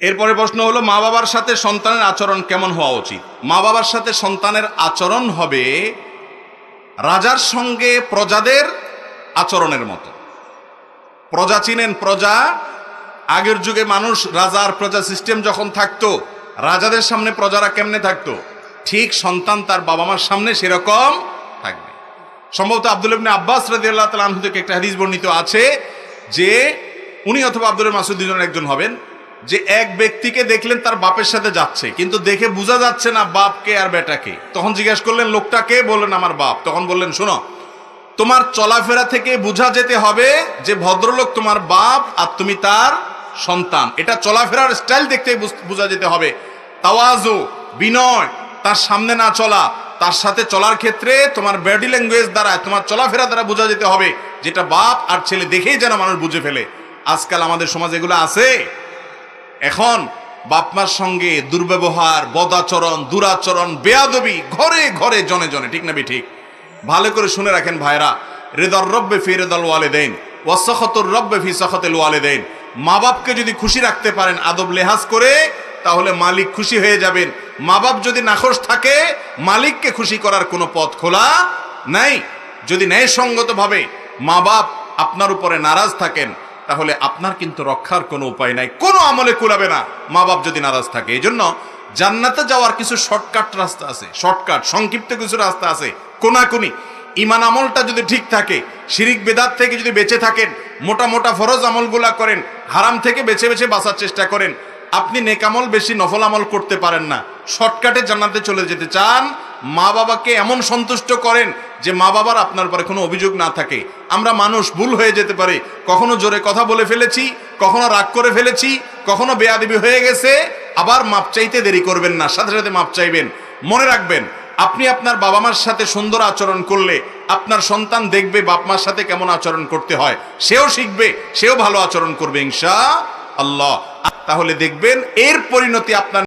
এরপরে প্রশ্ন হলো, মা বাবার সাথে সন্তানের আচরণ কেমন হওয়া উচিত? মা বাবার সাথে সন্তানের আচরণ হবে রাজার সঙ্গে প্রজাদের আচরণের মতো। প্রজা চিনেন? প্রজা, আগের যুগে মানুষ রাজার প্রজা সিস্টেম যখন থাকতো, রাজাদের সামনে প্রজারা কেমনে থাকতো, ঠিক সন্তান তার বাবা মার সামনে সেরকম থাকবে। সম্ভবত আব্দুল্লাহ ইবনে আব্বাস রাদিয়াল্লাহু তাআলা আনহু থেকে একটা হাদিস বর্ণিত আছে যে উনি অথবা আব্দুল্লাহ মাসউদ দুজনের একজন হবেন, যে এক ব্যক্তিকে দেখলেন তার বাপের সাথে যাচ্ছে, কিন্তু দেখে বোঝা যাচ্ছে না বাপকে আর বেটাকে। তখন জিজ্ঞেস করলেন লোকটাকে, বললেন আমার বাপ। তখন বললেন শোনো, তোমার চলাফেরা থেকে বোঝা যেতে হবে যে ভদ্রলোক তোমার বাপ আর তুমি তার সন্তান। এটা চলাফেরার স্টাইল দেখতে বোঝা যেতে হবে। তাওয়াজু, বিনয়, তার সামনে না চলা, তার সাথে চলার ক্ষেত্রে তোমার বডি ল্যাঙ্গুয়েজ দ্বারা, তোমার চলাফেরা দ্বারা বোঝা যেতে হবে যেটা বাপ আর ছেলে দেখেই যেন মানুষ বুঝে ফেলে। আজকাল আমাদের সমাজে এগুলো আছে। এখন বাপ মার সঙ্গে দুর্ব্যবহার, বদাচরণ, দুরাচরণ, বেয়াদবি ঘরে ঘরে জনে জনে, ঠিক না ঠিক? ভালো করে শুনে রাখেন ভাইরা, রিদার রব্বে ফি রিদাল ওয়ালিদাইন ওয়া সাখাতুর রব্বে ফি সাখাতিল ওয়ালিদাইন। মা বাপকে যদি খুশি রাখতে পারেন আদব লেহাজ করে, তাহলে মালিক খুশি হয়ে যাবেন। মা বাপ যদি নাখোশ থাকে, মালিককে খুশি করার কোনো পথ খোলা নাই। যদি ন্যায়সঙ্গতভাবে মা বাপ আপনার উপরে নারাজ থাকেন, তাহলে আপনার কিন্তু রক্ষার কোনো উপায় নাই, কোনো আমলে কুলাবে না মা বাপ যদি নারাজ থাকে। এই জন্য জান্নাতে যাওয়ার কিছু শর্টকাট রাস্তা আছে, শর্টকাট সংক্ষিপ্ত কিছু রাস্তা আছে, কোনাকুনি। ইমান আমলটা যদি ঠিক থাকে, শিরিক বেদাত থেকে যদি বেঁচে থাকেন, মোটা মোটা ফরজ আমলগুলা করেন, হারাম থেকে বেছে বেছে বাঁচার চেষ্টা করেন, আপনি নেক আমল বেশি নফল আমল করতে পারেন না, শর্টকাটে জান্নাতে চলে যেতে চান, মা বাবাকে এমন সন্তুষ্ট করেন যে মা বাবার আপনার পরে কোনো অভিযোগ না থাকে। আমরা মানুষ, ভুল হয়ে যেতে পারে, কখনো জোরে কথা বলে ফেলেছি, কখনো রাগ করে ফেলেছি, কখনো বেয়াদবি হয়ে গেছে, আবার মাপ চাইতে দেরি করবেন না, সাথে সাথে মাপ চাইবেন। মনে রাখবেন, আপনি আপনার বাবা মার সাথে সুন্দর আচরণ করলে আপনার সন্তান দেখবে বাপ মার সাথে কেমন আচরণ করতে হয়, সেও শিখবে, সেও ভালো আচরণ করবে ইনশাআল্লাহ। তাহলে দেখবেন এর পরিণতি আপনার